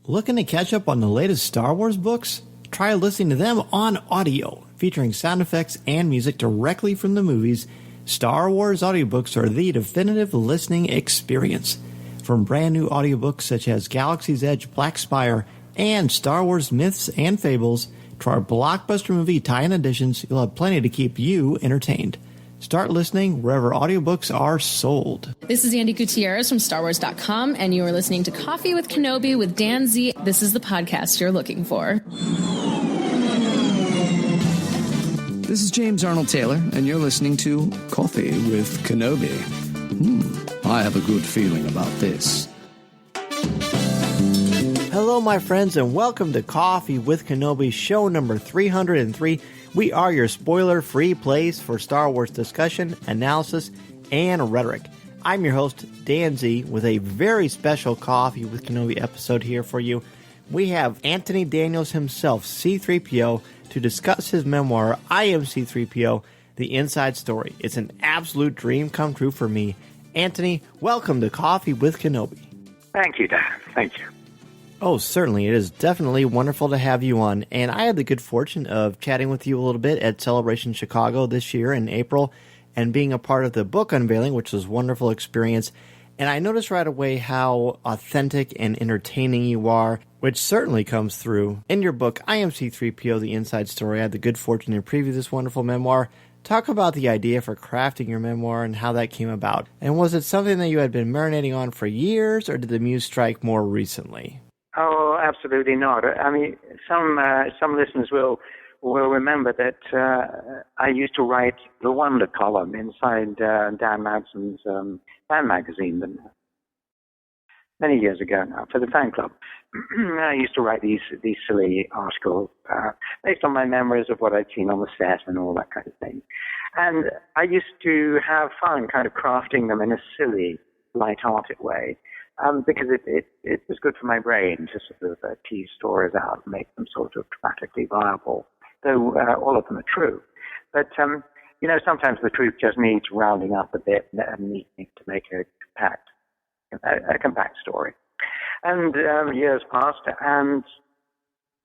Looking to catch up on the latest Star Wars books? Try listening to them on audio, featuring sound effects and music directly from the movies. Star Wars audiobooks are the definitive listening experience. From brand new audiobooks such as Galaxy's Edge, Black Spire, and Star Wars Myths and Fables, to our blockbuster movie tie-in editions, you'll have plenty to keep you entertained. Start listening wherever audiobooks are sold. This is Andy Gutierrez from StarWars.com, and you are listening to Coffee with Kenobi with Dan Z. This is the podcast you're looking for. This is James Arnold Taylor, and you're listening to Coffee with Kenobi. I have a good feeling about this. Hello, my friends, and welcome to Coffee with Kenobi, show number 303. We are your spoiler-free place for Star Wars discussion, analysis, and rhetoric. I'm your host, Dan Z, with a very special Coffee with Kenobi episode here for you. We have Anthony Daniels himself, C-3PO, to discuss his memoir, I Am C-3PO, The Inside Story. It's an absolute dream come true for me. Anthony, welcome to Coffee with Kenobi. Thank you, Dan. Thank you. Oh, certainly. It is definitely wonderful to have you on. And I had the good fortune of chatting with you a little bit at Celebration Chicago this year in April and being a part of the book unveiling, which was a wonderful experience. And I noticed right away how authentic and entertaining you are, which certainly comes through in your book, I Am C-3PO, The Inside Story. I had the good fortune to preview this wonderful memoir. Talk about the idea for crafting your memoir and how that came about. And was it something that you had been marinating on for years, or did the muse strike more recently? Oh, absolutely not. I mean, some listeners will remember that I used to write the Wonder column inside Dan Madson's fan magazine many years ago now for the fan club. I used to write these silly articles based on my memories of what I'd seen on the set and all that kind of thing. And I used to have fun kind of crafting them in a silly, light-hearted way. Because it was good for my brain to sort of tease stories out and make them sort of dramatically viable, though all of them are true. But, sometimes the truth just needs rounding up a bit and needing to make a compact story. And years passed, and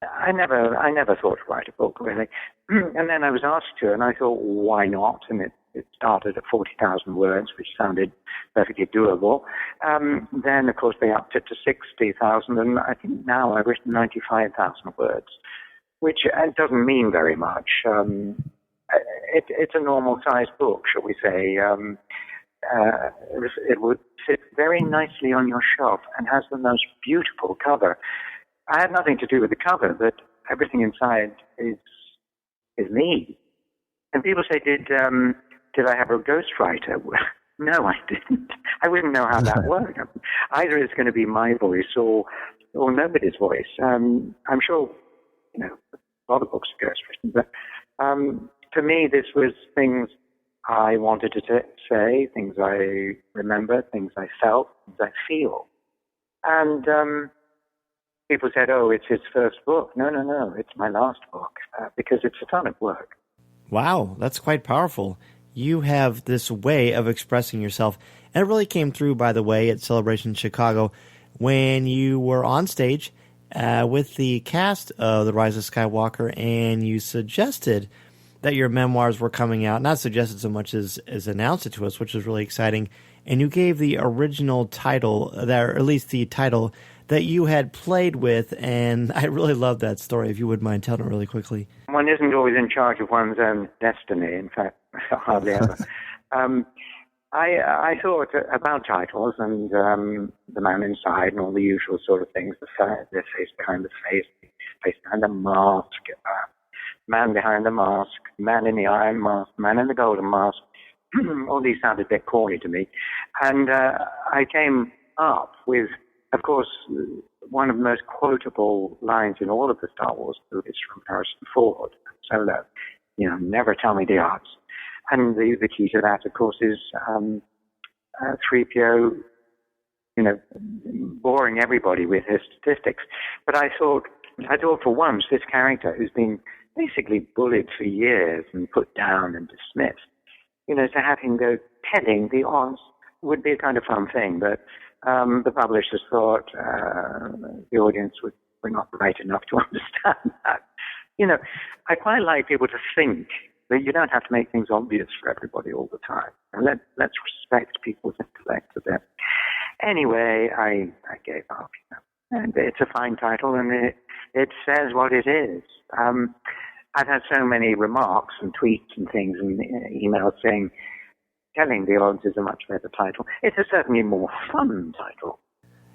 I never thought to write a book, really. And then I was asked to, and I thought, why not? And it started at 40,000 words, which sounded perfectly doable. Then, of course, they upped it to 60,000, and I think now I've written 95,000 words, which doesn't mean very much. It's a normal-sized book, shall we say. It would sit very nicely on your shelf and has the most beautiful cover. I had nothing to do with the cover, but everything inside is me. And people say, did I have a ghostwriter? No, I didn't. I wouldn't know how that worked. Either it's going to be my voice or nobody's voice. I'm sure, a lot of books are ghostwritten, but for me, this was things I wanted to say, things I remember, things I felt, things I feel. And people said, oh, it's his first book. No, it's my last book, because it's a ton of work. Wow, that's quite powerful. You have this way of expressing yourself. And it really came through, by the way, at Celebration Chicago when you were on stage with the cast of The Rise of Skywalker, and you suggested that your memoirs were coming out. Not suggested so much as announced it to us, which was really exciting. And you gave the original title, or at least the title that you had played with, and I really love that story, if you wouldn't mind telling it really quickly. One isn't always in charge of one's own destiny, in fact, hardly ever. I thought about titles and the man inside and all the usual sort of things, the face behind the face behind the mask, man behind the mask, man in the iron mask, man in the golden mask. All these sounded a bit corny to me. And I came up with, of course, one of the most quotable lines in all of the Star Wars movies from Harrison Ford, Solo, never tell me the odds. And the key to that, of course, is Threepio, boring everybody with his statistics. But I thought for once, this character who's been basically bullied for years and put down and dismissed, to have him go telling the odds would be a kind of fun thing. But The publishers thought the audience were not bright enough to understand that. I quite like people to think that you don't have to make things obvious for everybody all the time. And let's respect people's intellect a bit. Anyway, I gave up. And it's a fine title, and it says what it is. I've had so many remarks and tweets and things and emails telling the audience it's a much better title. It's a certainly more fun title.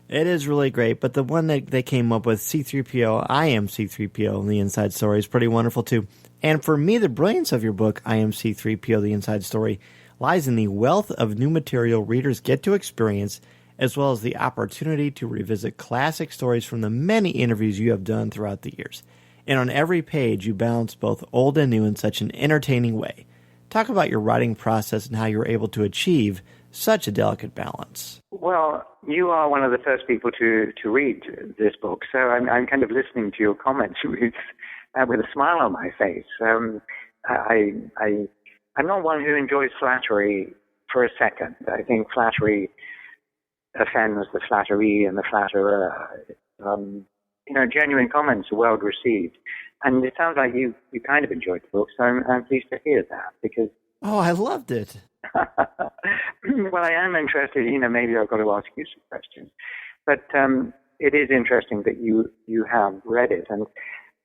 It is really great, but the one that they came up with, C-3PO, I Am C-3PO, The Inside Story, is pretty wonderful too. And for me, the brilliance of your book, I Am C-3PO, The Inside Story, lies in the wealth of new material readers get to experience, as well as the opportunity to revisit classic stories from the many interviews you have done throughout the years. And on every page, you balance both old and new in such an entertaining way. Talk about your writing process and how you were able to achieve such a delicate balance. Well, you are one of the first people to read this book, so I'm kind of listening to your comments with a smile on my face. I'm not one who enjoys flattery for a second. I think flattery offends the flatteree and the flatterer. Genuine comments are well received. And it sounds like you kind of enjoyed the book, so I'm pleased to hear that, because... Oh, I loved it. Well, I am interested, maybe I've got to ask you some questions. But it is interesting that you have read it. And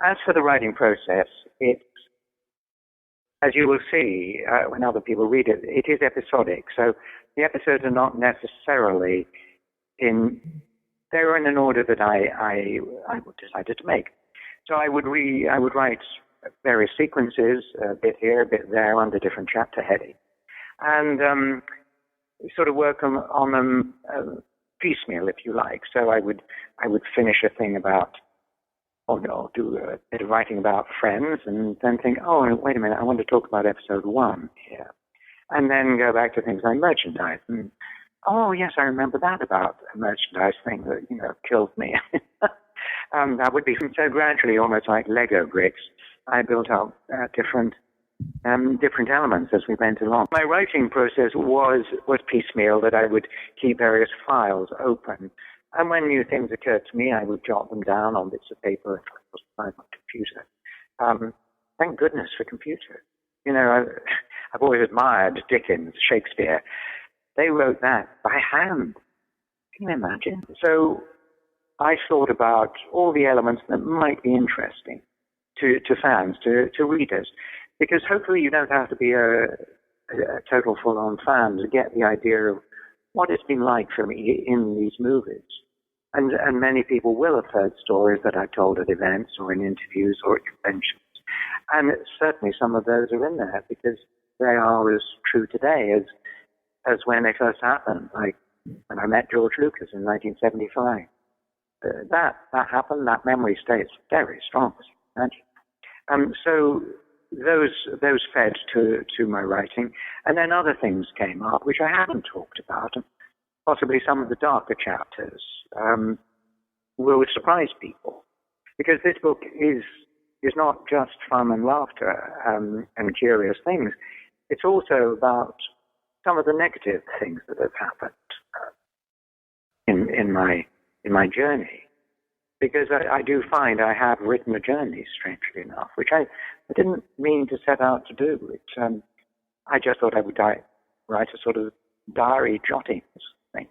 as for the writing process, it's, as you will see when other people read it, it is episodic. So the episodes are not necessarily they're in an order that I decided to make. So I would write various sequences, a bit here, a bit there, under different chapter headings, and sort of work on them piecemeal, if you like. So I would finish a thing about, do a bit of writing about Friends, and then think, oh, wait a minute, I want to talk about episode 1 here, and then go back to things like merchandise. And oh yes, I remember that about a merchandise thing that killed me. That would be so gradually, almost like Lego bricks. I built up different elements as we went along. My writing process was piecemeal, that I would keep various files open. And when new things occurred to me, I would jot them down on bits of paper if I was on my computer. Thank goodness for computers. I've always admired Dickens, Shakespeare. They wrote that by hand. Can you imagine? So I thought about all the elements that might be interesting to fans, to readers, because hopefully you don't have to be a total full-on fan to get the idea of what it's been like for me in these movies. And many people will have heard stories that I've told at events or in interviews or at conventions. And certainly some of those are in there because they are as true today as when they first happened, like when I met George Lucas in 1975. That happened, that memory stays very strong, as you can imagine. So those fed to my writing. And then other things came up, which I haven't talked about, and possibly some of the darker chapters will surprise people. Because this book is not just fun and laughter and curious things. It's also about some of the negative things that have happened in my journey. Because I do find I have written a journey, strangely enough, which I didn't mean to set out to do. I just thought I would write a sort of diary jottings thing.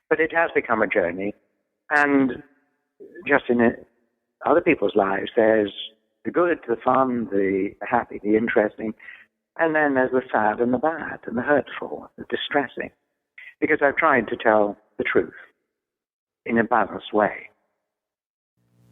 But it has become a journey, and just in other people's lives, there's the good, the fun, the happy, the interesting, and then there's the sad and the bad and the hurtful, the distressing, because I've tried to tell the truth in a balanced way.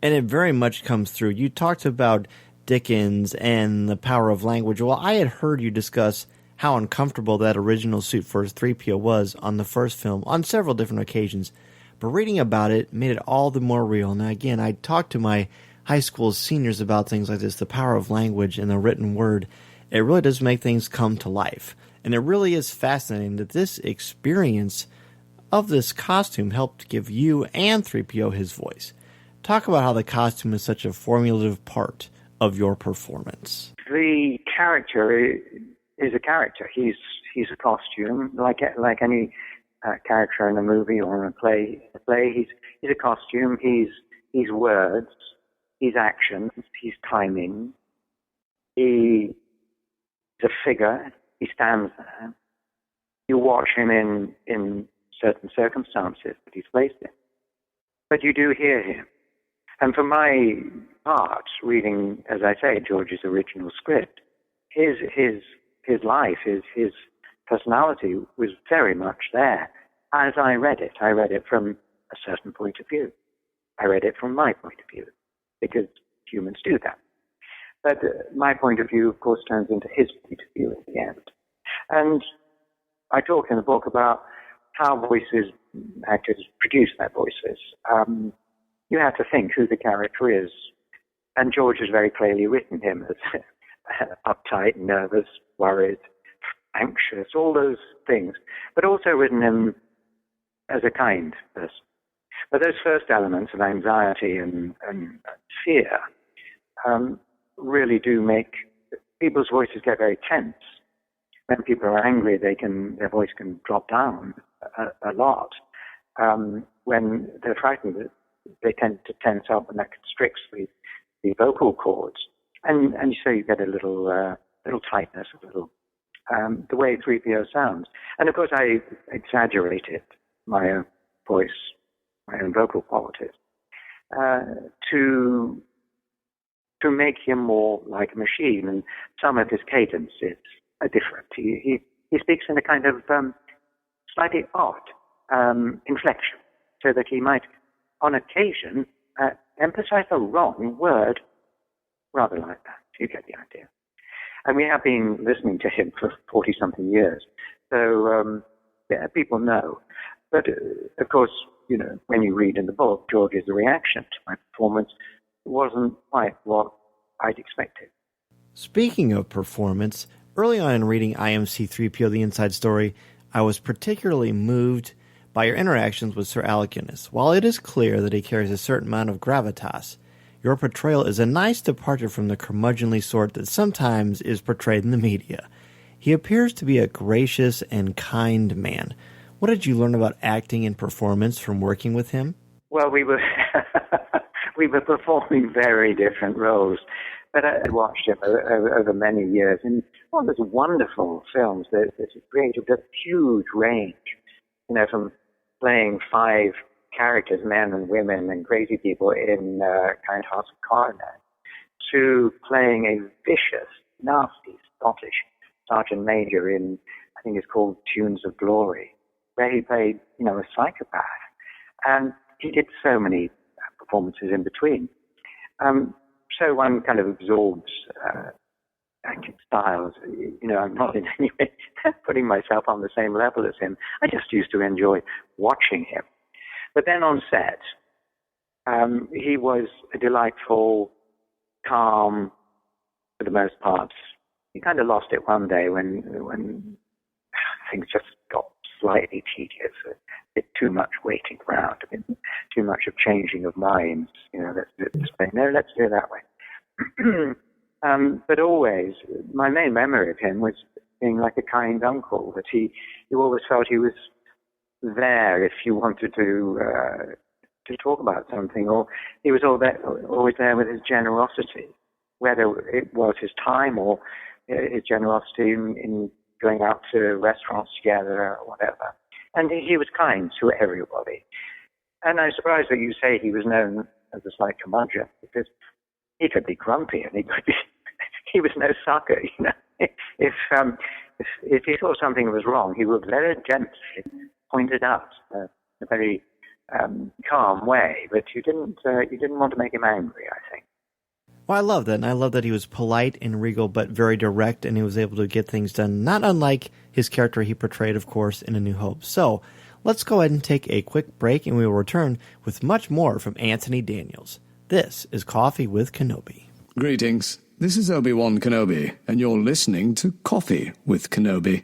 And it very much comes through. You talked about Dickens and the power of language. Well, I had heard you discuss how uncomfortable that original suit for Threepio was on the first film on several different occasions. But reading about it made it all the more real. Now, again, I talked to my high school seniors about things like this, the power of language and the written word. It really does make things come to life. And it really is fascinating that this experience of this costume helped give you and Threepio his voice. Talk about how the costume is such a formulative part of your performance. The character is a character. He's a costume, like any character in a movie or in a play. He's a costume. He's words. He's actions. He's timing. He's a figure. He stands there. You watch him in certain circumstances that he's placed in, but you do hear him. And for my part, reading, as I say, George's original script, his life, his personality was very much there as I read it. I read it from a certain point of view. I read it from my point of view, because humans do that. But my point of view, of course, turns into his point of view at the end. And I talk in the book about how actors produce their voices. You have to think who the character is. And George has very clearly written him as uptight, nervous, worried, anxious, all those things, but also written him as a kind person. But those first elements of anxiety and fear really do make people's voices get very tense. When people are angry, their voice can drop down a lot. When they're frightened, they tend to tense up, and that constricts the vocal cords. And so you get a little tightness, the way Threepio sounds. And of course, I exaggerated my own voice, my own vocal qualities, to make him more like a machine. And some of his cadences are different. He speaks in a kind of slightly odd inflection, so that he might, on occasion, emphasize the wrong word, rather like that. You get the idea. And we have been listening to him for 40-something years, so people know. But of course, when you read in the book, George's reaction to my performance wasn't quite what I'd expected. Speaking of performance, early on in reading I Am C-3PO-The Inside Story, I was particularly moved by your interactions with Sir Alec Guinness. While it is clear that he carries a certain amount of gravitas, your portrayal is a nice departure from the curmudgeonly sort that sometimes is portrayed in the media. He appears to be a gracious and kind man. What did you learn about acting and performance from working with him? Well, we were performing very different roles, but I watched him over many years in all those wonderful films that he created, a huge range, from playing 5 characters, men and women and crazy people in Kind Hearts of Coronet, to playing a vicious, nasty Scottish Sergeant Major in, I think it's called Tunes of Glory, where he played, a psychopath. And he did so many performances in between. So one kind of absorbs acting styles. I'm not in any way putting myself on the same level as him. I just used to enjoy watching him. But then on set, he was a delightful, calm, for the most part. He kind of lost it one day when things just got slightly tedious. A bit too much waiting around, a bit too much of changing of minds. Let's do it this way. No, let's do it that way. But always, my main memory of him was being like a kind uncle, that you always felt he was there if you wanted to talk about something, or he was always there with his generosity, whether it was his time or his generosity in going out to restaurants together or whatever. And he was kind to everybody. And I'm surprised that you say he was known as a slight curmudgeon, because he could be grumpy and he was no sucker, If he thought something was wrong, he would very gently point it out in a very calm way. But you didn't want to make him angry, I think. Well, I love that, and I love that he was polite and regal, but very direct, and he was able to get things done, not unlike his character he portrayed, of course, in A New Hope. So, let's go ahead and take a quick break, and we will return with much more from Anthony Daniels. This is Coffee with Kenobi. Greetings. This is Obi-Wan Kenobi, and you're listening to Coffee with Kenobi.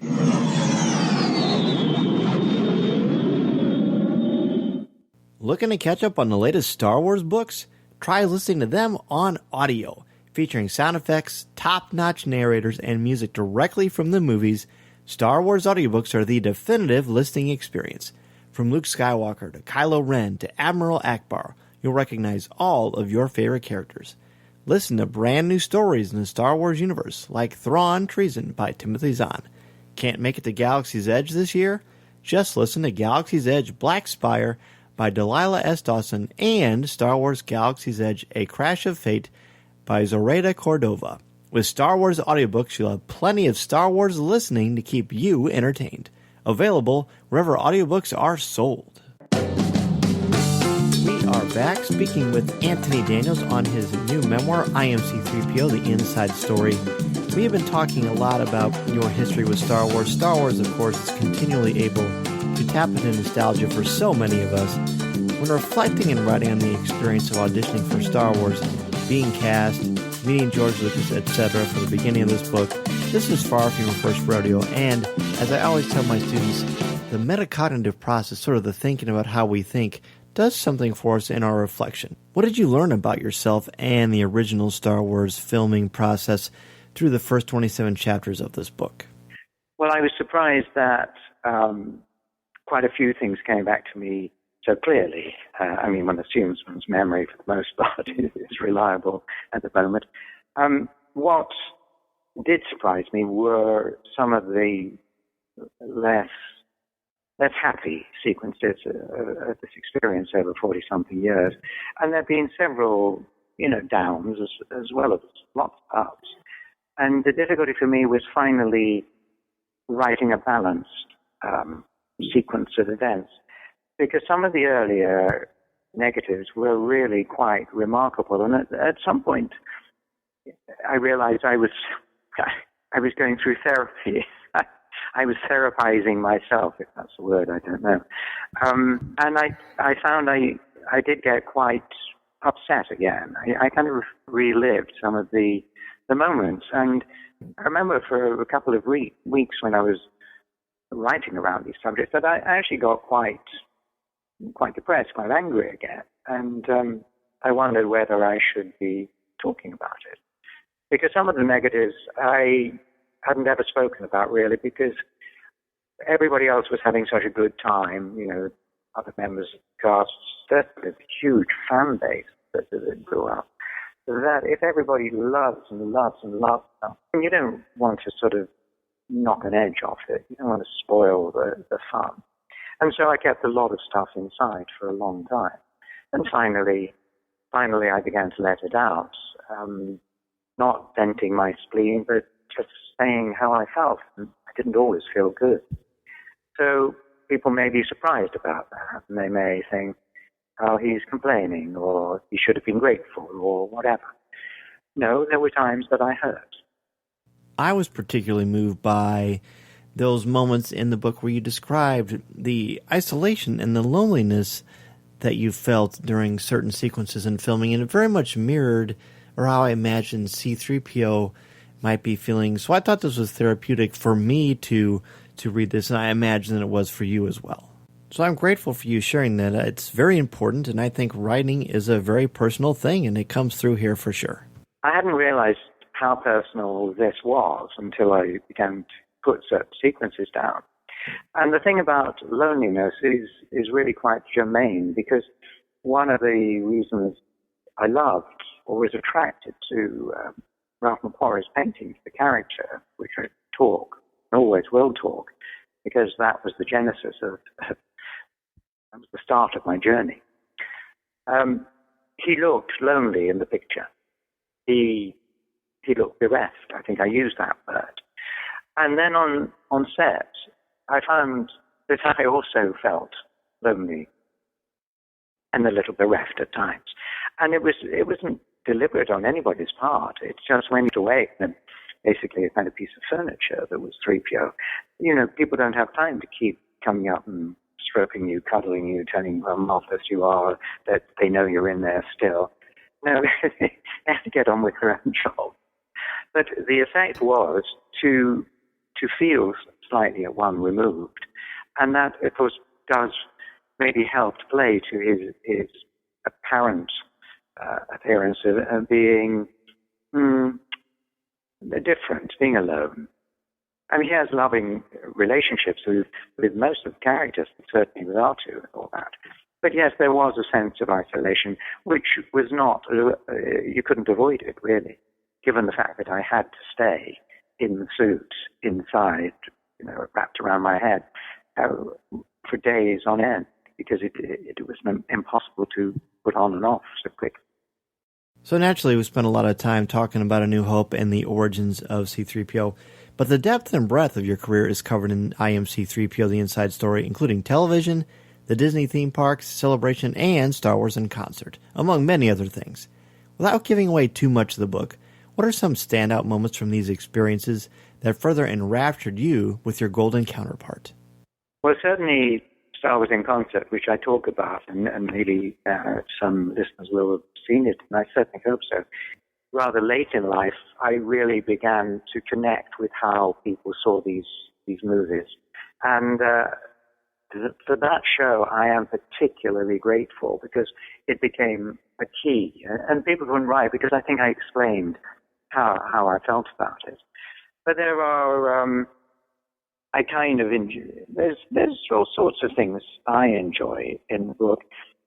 Looking to catch up on the latest Star Wars books? Try listening to them on audio, featuring sound effects, top-notch narrators, and music directly from the movies. Star Wars audiobooks are the definitive listening experience. From Luke Skywalker to Kylo Ren to Admiral Akbar, you'll recognize all of your favorite characters. Listen to brand new stories in the Star Wars universe, like Thrawn Treason by Timothy Zahn. Can't make it to Galaxy's Edge this year? Just listen to Galaxy's Edge Black Spire by Delilah S. Dawson and Star Wars Galaxy's Edge A Crash of Fate by Zoraida Cordova. With Star Wars audiobooks, you'll have plenty of Star Wars listening to keep you entertained. Available wherever audiobooks are sold. We are back speaking with Anthony Daniels on his new memoir, I Am C-3PO-The Inside Story. We have been talking a lot about your history with Star Wars. Star Wars, of course, is continually able to tap into nostalgia for so many of us. When reflecting and writing on the experience of auditioning for Star Wars, being cast, meeting George Lucas, etc. for the beginning of this book, this is far from your first rodeo, and as I always tell my students, the metacognitive process, sort of the thinking about how we think, does something for us in our reflection. What did you learn about yourself and the original Star Wars filming process through the first 27 chapters of this book? Well, I was surprised that quite a few things came back to me so clearly. One assumes one's memory, for the most part, is reliable at the moment. What did surprise me were some of the less happy sequences of this experience over 40-something years. And there have been several, downs as well as lots of ups. And the difficulty for me was finally writing a balanced sequence of events, because some of the earlier negatives were really quite remarkable. And at some point, I realized I was going through therapy. I was therapizing myself, if that's a word, I don't know. And I found I did get quite upset again. I kind of relived some of the moments. And I remember for a couple of weeks when I was writing around these subjects that I actually got quite depressed, quite angry again. And I wondered whether I should be talking about it. Because some of the negatives I hadn't ever spoken about, really, because everybody else was having such a good time, other members of the cast, there's a huge fan base that grew up, that if everybody loves and loves and loves something, you don't want to sort of knock an edge off it. You don't want to spoil the fun. And so I kept a lot of stuff inside for a long time. And finally I began to let it out, not venting my spleen, but just saying how I felt. And I didn't always feel good. So people may be surprised about that, and they may think, oh, he's complaining, or he should have been grateful, or whatever. No, there were times that I hurt. I was particularly moved by those moments in the book where you described the isolation and the loneliness that you felt during certain sequences in filming, and it very much mirrored or how I imagined C-3PO might be feeling. So I thought this was therapeutic for me to read this, and I imagine that it was for you as well. So I'm grateful for you sharing that. It's very important, and I think writing is a very personal thing, and it comes through here for sure. I hadn't realized how personal this was until I began to put certain sequences down. And the thing about loneliness is really quite germane, because one of the reasons I loved or was attracted to Ralph McQuarrie's paintings, the character, which I talk, always will talk, because that was the genesis of that was the start of my journey. He looked lonely in the picture. He looked bereft. I think I used that word. And then on set, I found that I also felt lonely and a little bereft at times. And it wasn't deliberate on anybody's part. It just went away. And basically a kind of piece of furniture that was Threepio. People don't have time to keep coming up and stroking you, cuddling you, telling you how marvelous you are, that they know you're in there still. No, they have to get on with their own job. But the effect was to feel slightly at one removed. And that, of course, does maybe help to play to his apparent appearance of being different, being alone. I mean, he has loving relationships with most of the characters, certainly with R2 and all that. But yes, there was a sense of isolation, which was not, you couldn't avoid it, really, given the fact that I had to stay in the suit, inside, wrapped around my head, for days on end, because it was impossible to put on and off so quickly. So naturally, we spent a lot of time talking about A New Hope and the origins of C-3PO, but the depth and breadth of your career is covered in I Am C-3PO-The Inside Story, including television, the Disney theme parks, Celebration, and Star Wars in Concert, among many other things. Without giving away too much of the book, what are some standout moments from these experiences that further enraptured you with your golden counterpart? Well, certainly Star Wars in Concert, which I talk about, and maybe some listeners will have seen it, and I certainly hope so. Rather late in life, I really began to connect with how people saw these movies. And for that show, I am particularly grateful because it became a key. And people wouldn't write because I think I explained how I felt about it. But there are, I kind of enjoy, there's all sorts of things I enjoy in the book.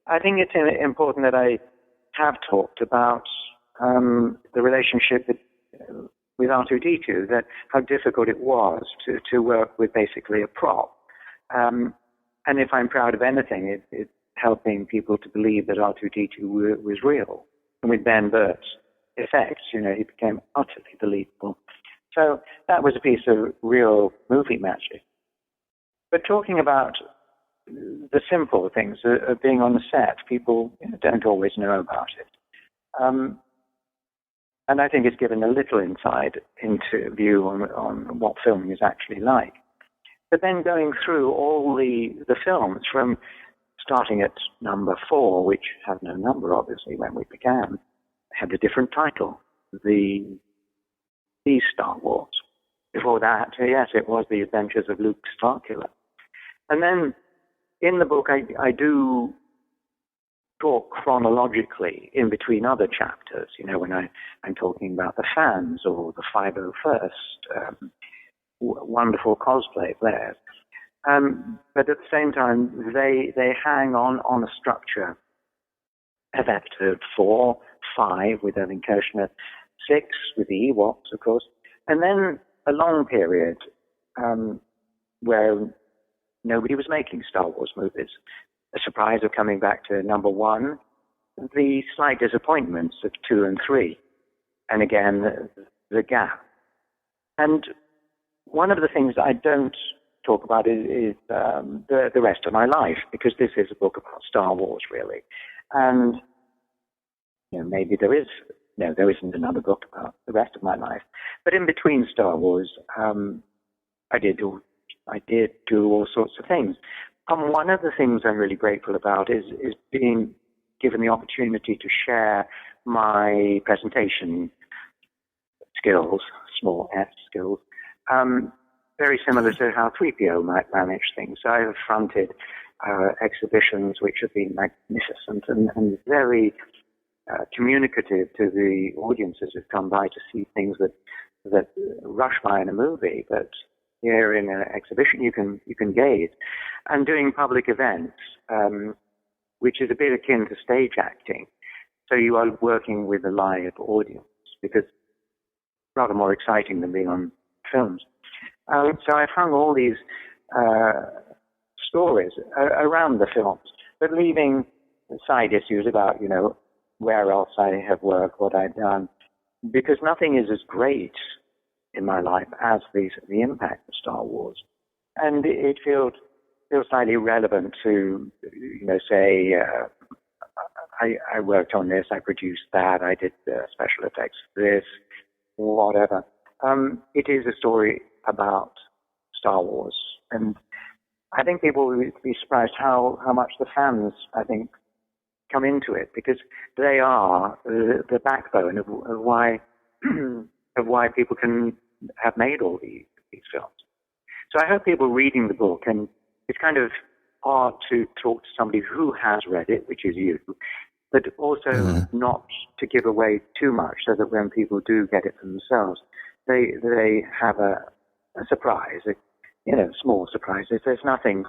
I think it's important that I have talked about the relationship with R2-D2, that how difficult it was to work with basically a prop. And if I'm proud of anything, it's helping people to believe that R2-D2 was real. And with Ben Burtt's effects, he became utterly believable. So that was a piece of real movie magic. But talking about the simple things of being on the set, people don't always know about it. And I think it's given a little insight into view on what filming is actually like. But then going through all the films, from starting at number 4, which had no number, obviously, when we began, had a different title, the Star Wars. Before that, yes, it was The Adventures of Luke Starkiller. And then in the book, I do talk chronologically in between other chapters, when I'm talking about the fans or the 501st, wonderful cosplay players. But at the same time, they hang on a structure of episode 4, 5 with Irving Kershner, 6 with the Ewoks, of course, and then a long period where nobody was making Star Wars movies. A surprise of coming back to number 1, the slight disappointments of 2 and 3, and again, the gap. And one of the things I don't talk about is the rest of my life, because this is a book about Star Wars, really. And maybe there isn't another book about the rest of my life. But in between Star Wars, I did do all sorts of things. One of the things I'm really grateful about is being given the opportunity to share my presentation skills, small s skills, very similar to how Threepio might manage things. So I've fronted exhibitions which have been magnificent and very communicative to the audiences who've come by to see things that rush by in a movie, but here in an exhibition you can gaze. And doing public events, which is a bit akin to stage acting. So you are working with a live audience, because it's rather more exciting than being on films. So I've hung all these stories around the films, but leaving side issues about, where else I have worked, what I've done, because nothing is as great in my life as the impact of Star Wars. And it feels slightly relevant to, say, I worked on this, I produced that, I did special effects for this, whatever. It is a story about Star Wars. And I think people will be surprised how much the fans, I think, come into it, because they are the backbone of why people can have made all these films. So I hope people reading the book, and it's kind of hard to talk to somebody who has read it, which is you, but also not to give away too much, so that when people do get it for themselves, they have surprise. Small surprises. There's nothing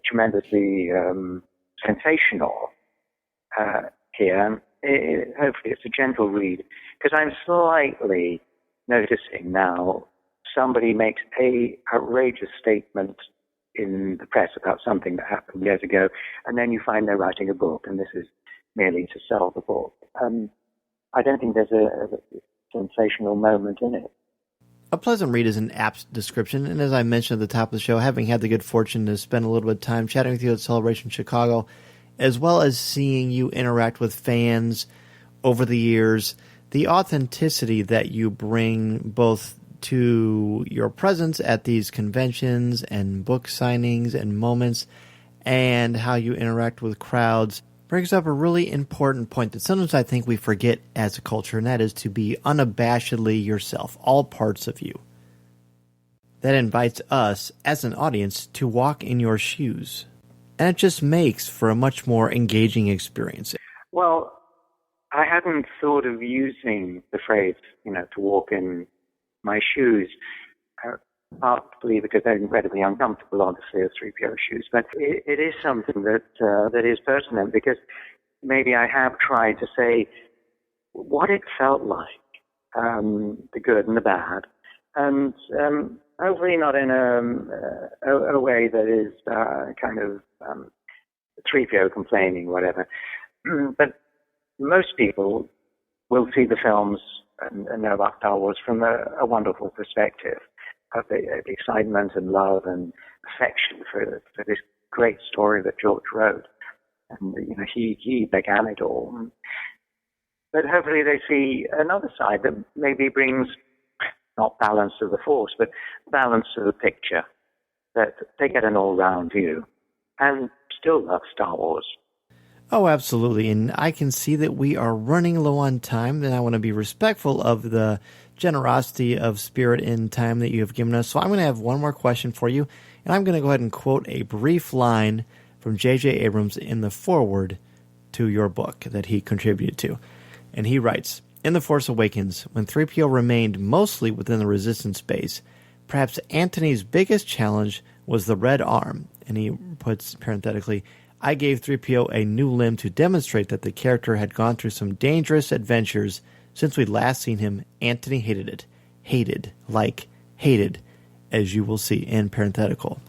tremendously sensational here. Hopefully it's a gentle read, because I'm slightly noticing now somebody makes a outrageous statement in the press about something that happened years ago, and then you find they're writing a book, and this is merely to sell the book. I don't think there's a sensational moment in it. A pleasant read is an apt description, and as I mentioned at the top of the show, having had the good fortune to spend a little bit of time chatting with you at Celebration Chicago, as well as seeing you interact with fans over the years, the authenticity that you bring both to your presence at these conventions and book signings and moments, and how you interact with crowds, brings up a really important point that sometimes I think we forget as a culture, and that is to be unabashedly yourself, all parts of you. That invites us, as an audience, to walk in your shoes. And it just makes for a much more engaging experience. Well, I hadn't thought of using the phrase, to walk in my shoes, partly because they're incredibly uncomfortable, obviously, as 3PO shoes. But it is something that is pertinent, because maybe I have tried to say what it felt like, the good and the bad, and hopefully not in a way that is kind of 3PO complaining, whatever. But most people will see the films and know about Star Wars from a wonderful perspective of the excitement and love and affection for this great story that George wrote. And, he began it all. But hopefully they see another side that maybe brings not balance to the Force, but balance to the picture, that they get an all-round view and still love Star Wars. Oh, absolutely. And I can see that we are running low on time, and I want to be respectful of the generosity of spirit and time that you have given us. So I'm going to have one more question for you, and I'm going to go ahead and quote a brief line from J.J. Abrams in the foreword to your book that he contributed to. And he writes, "In The Force Awakens, when 3PO remained mostly within the Resistance base, perhaps Antony's biggest challenge was the red arm." And he puts parenthetically, "I gave 3PO a new limb to demonstrate that the character had gone through some dangerous adventures since we'd last seen him. Antony hated it. Hated, as you will see in parenthetical."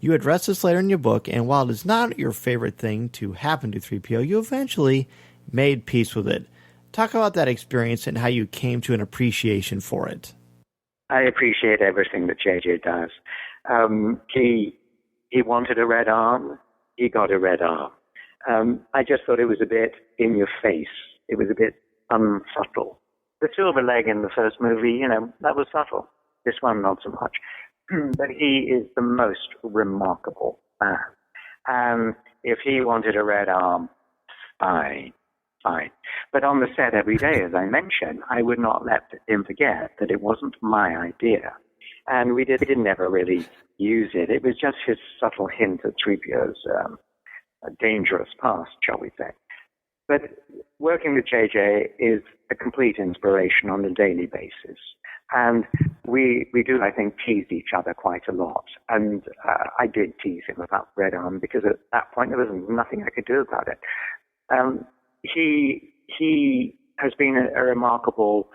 You address this later in your book, and while it is not your favorite thing to happen to 3PO, you eventually made peace with it. Talk about that experience and how you came to an appreciation for it. I appreciate everything that JJ does. He wanted a red arm. He got a red arm. I just thought it was a bit in your face. It was a bit unsubtle. The silver leg in the first movie, that was subtle. This one, not so much. But he is the most remarkable man. If he wanted a red arm, fine. But on the set every day, as I mentioned, I would not let him forget that it wasn't my idea. And we didn't ever really use it. It was just his subtle hint at 3PO's dangerous past, shall we say. But working with JJ is a complete inspiration on a daily basis. And we do, I think, tease each other quite a lot. And I did tease him about Red Arm because at that point there was nothing I could do about it. He has been a remarkable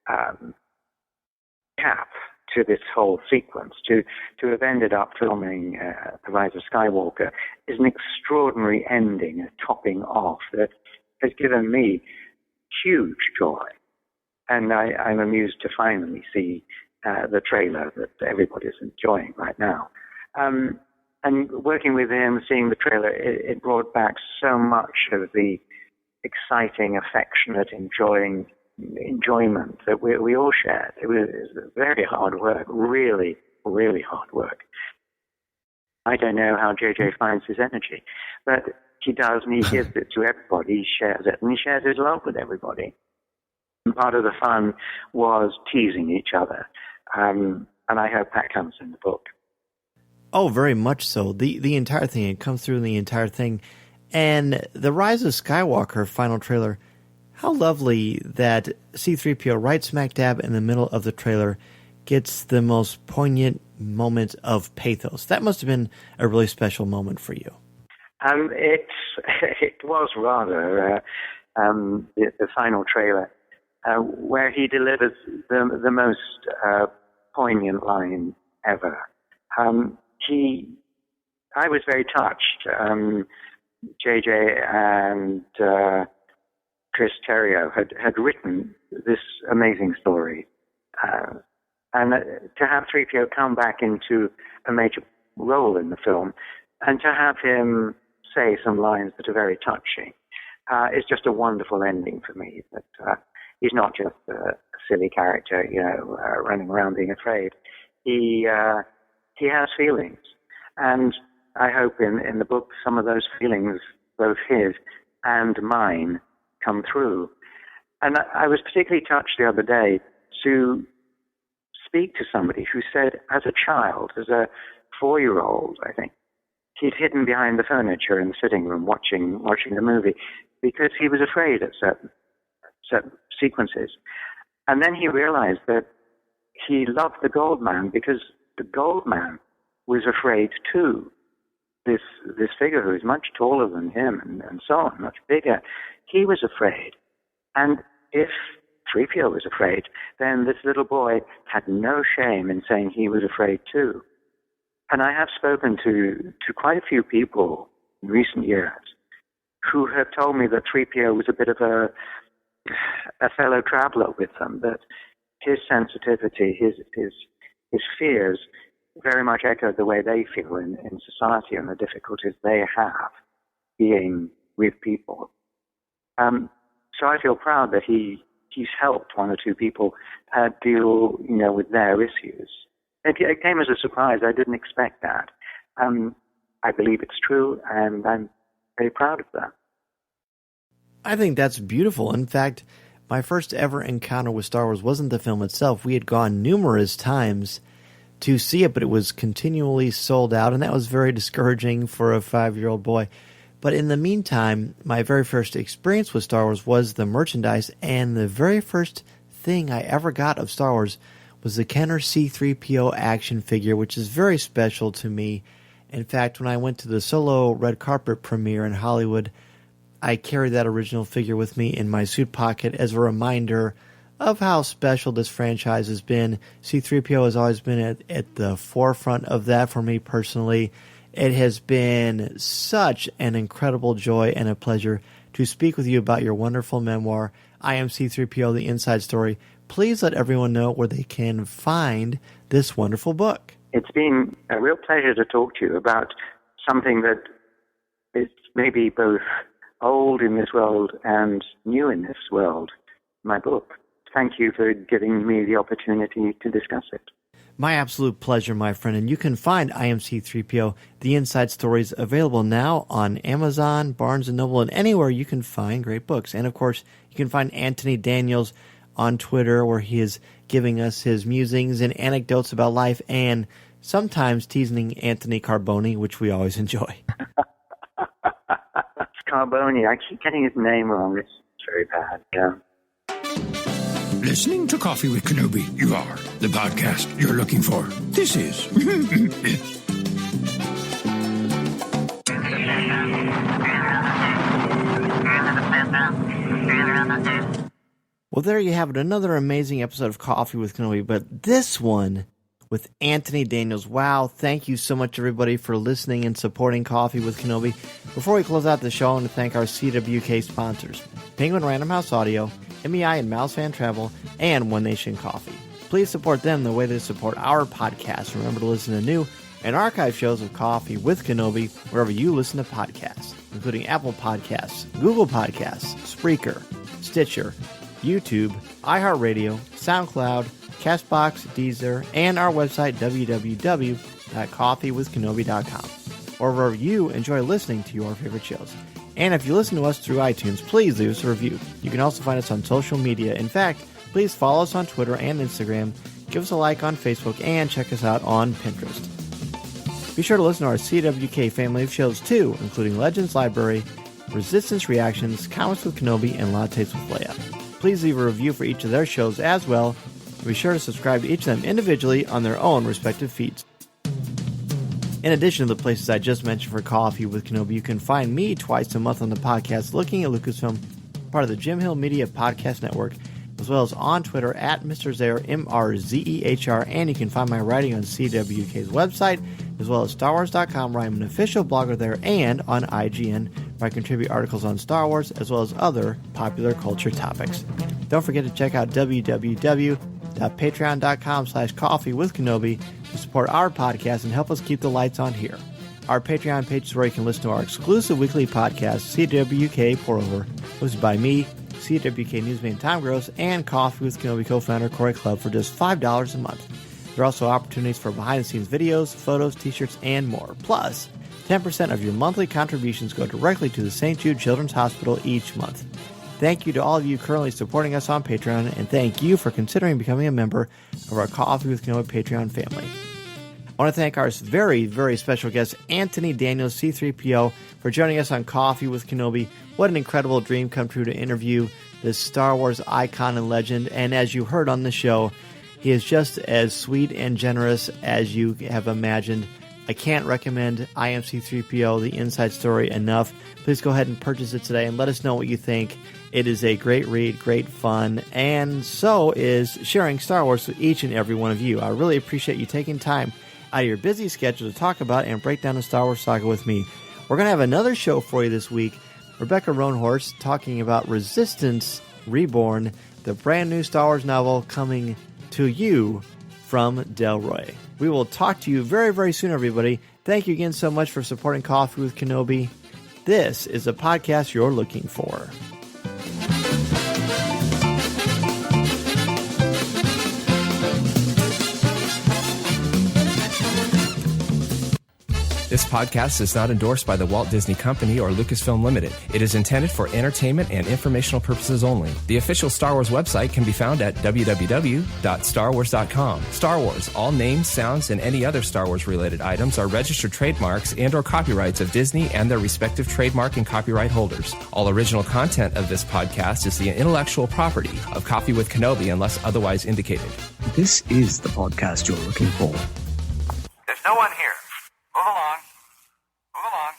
cap to this whole sequence. To have ended up filming The Rise of Skywalker is an extraordinary ending, a topping off that has given me huge joy. And I'm amused to finally see the trailer that everybody's enjoying right now. And working with him, seeing the trailer, it brought back so much of the exciting, affectionate, enjoyment that we all shared. It was very hard work, really, really hard work. I don't know how JJ finds his energy, but he does, and he gives it to everybody. He shares it, and he shares his love with everybody. And part of the fun was teasing each other, and I hope that comes in the book. Oh, very much so. The entire thing, it comes through in the entire thing. And the Rise of Skywalker final trailer, How lovely that C-3PO right smack dab in the middle of the trailer gets the most poignant moment of pathos. That must have been a really special moment for you. It was rather the final trailer where he delivers the most poignant line ever. I was very touched. JJ and Chris Terrio had written this amazing story, and to have 3PO come back into a major role in the film, and to have him say some lines that are very touching, is just a wonderful ending for me. That he's not just a silly character, running around being afraid. He has feelings, and I hope in the book some of those feelings, both his and mine, come through. And I was particularly touched the other day to speak to somebody who said, as a child, as a 4-year-old, I think, he'd hidden behind the furniture in the sitting room watching the movie because he was afraid at certain sequences. And then he realized that he loved the Gold Man because the Gold Man was afraid too. This figure who is much taller than him and so on, much bigger, he was afraid. And if 3PO was afraid, then this little boy had no shame in saying he was afraid too. And I have spoken to quite a few people in recent years who have told me that 3PO was a bit of a fellow traveler with them, that his sensitivity, his fears very much echoed the way they feel in society and the difficulties they have being with people. So I feel proud that he's helped one or two people deal, with their issues. It came as a surprise. I didn't expect that. I believe it's true, and I'm very proud of that. I think that's beautiful. In fact, my first ever encounter with Star Wars wasn't the film itself. We had gone numerous times to see it, but it was continually sold out, and that was very discouraging for a 5-year-old boy. But in the meantime, my very first experience with Star Wars was the merchandise, and the very first thing I ever got of Star Wars was the Kenner C-3PO action figure, which is very special to me. In fact, when I went to the Solo red carpet premiere in Hollywood, I carried that original figure with me in my suit pocket as a reminder of how special this franchise has been. C-3PO has always been at the forefront of that for me personally. It has been such an incredible joy and a pleasure to speak with you about your wonderful memoir, I Am C-3PO-The Inside Story. Please let everyone know where they can find this wonderful book. It's been a real pleasure to talk to you about something that is maybe both old in this world and new in this world, my book. Thank you for giving me the opportunity to discuss it. My absolute pleasure, my friend. And you can find I Am C-3PO, The Inside Stories, available now on Amazon, Barnes & Noble, and anywhere you can find great books. And, of course, you can find Anthony Daniels on Twitter, where he is giving us his musings and anecdotes about life, and sometimes teasing Anthony Carboni, which we always enjoy. Carboni, I keep getting his name wrong. It's very bad, yeah. Listening to Coffee with Kenobi, you are the podcast you're looking for. This is. Well, there you have it. Another amazing episode of Coffee with Kenobi, but this one with Anthony Daniels. Wow, thank you so much, everybody, for listening and supporting Coffee with Kenobi. Before we close out the show, I want to thank our CWK sponsors, Penguin Random House Audio, MEI and Mouse Fan Travel, and One Nation Coffee. Please support them the way they support our podcast. Remember to listen to new and archive shows of Coffee with Kenobi wherever you listen to podcasts, including Apple Podcasts, Google Podcasts, Spreaker, Stitcher, YouTube, iHeartRadio, SoundCloud, CastBox, Deezer, and our website, www.coffeewithkenobi.com, or wherever you enjoy listening to your favorite shows. And if you listen to us through iTunes, please leave us a review. You can also find us on social media. In fact, please follow us on Twitter and Instagram, give us a like on Facebook, and check us out on Pinterest. Be sure to listen to our CWK family of shows too, including Legends Library, Resistance Reactions, Comics with Kenobi, and Lattes with Leia. Please leave a review for each of their shows as well. Be sure to subscribe to each of them individually on their own respective feeds. In addition to the places I just mentioned for Coffee with Kenobi, you can find me twice a month on the podcast Looking at Lucasfilm, part of the Jim Hill Media Podcast Network, as well as on Twitter at Mr. Zeher, MRZEHR, and you can find my writing on CWK's website, as well as StarWars.com, where I'm an official blogger there, and on IGN, where I contribute articles on Star Wars, as well as other popular culture topics. Don't forget to check out www.patreon.com/coffeewithkenobi to support our podcast and help us keep the lights on here. Our Patreon page is where you can listen to our exclusive weekly podcast, CWK Pour-Over, hosted by me, CWK newsman Tom Gross, and Coffee with Kenobi co-founder Corey Clubb for just $5 a month. There are also opportunities for behind-the-scenes videos, photos, t-shirts, and more. Plus, 10% of your monthly contributions go directly to the St. Jude Children's Hospital each month. Thank you to all of you currently supporting us on Patreon, and thank you for considering becoming a member of our Coffee with Kenobi Patreon family. I want to thank our very, very special guest, Anthony Daniels, C-3PO, for joining us on Coffee with Kenobi. What an incredible dream come true to interview this Star Wars icon and legend. And as you heard on the show, he is just as sweet and generous as you have imagined. I can't recommend I Am C-3PO, The Inside Story enough. Please go ahead and purchase it today and let us know what you think. It is a great read, great fun, and so is sharing Star Wars with each and every one of you. I really appreciate you taking time out of your busy schedule to talk about and break down the Star Wars saga with me. We're going to have another show for you this week. Rebecca Roanhorse talking about Resistance Reborn, the brand new Star Wars novel coming to you from Delroy. We will talk to you very, very soon, everybody. Thank you again so much for supporting Coffee with Kenobi. This is a podcast you're looking for. This podcast is not endorsed by the Walt Disney Company or Lucasfilm Limited. It is intended for entertainment and informational purposes only. The official Star Wars website can be found at www.starwars.com. Star Wars, all names, sounds, and any other Star Wars-related items are registered trademarks and or copyrights of Disney and their respective trademark and copyright holders. All original content of this podcast is the intellectual property of Coffee with Kenobi unless otherwise indicated. This is the podcast you're looking for. There's no one here. Move along. Move along.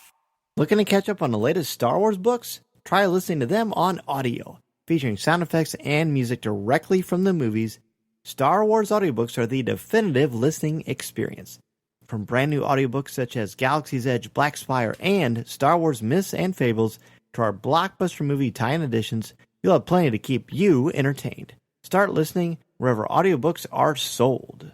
Looking to catch up on the latest Star Wars books? Try listening to them on audio. Featuring sound effects and music directly from the movies, Star Wars audiobooks are the definitive listening experience. From brand new audiobooks such as Galaxy's Edge, Black Spire, and Star Wars Myths and Fables, to our blockbuster movie tie-in editions, you'll have plenty to keep you entertained. Start listening wherever audiobooks are sold.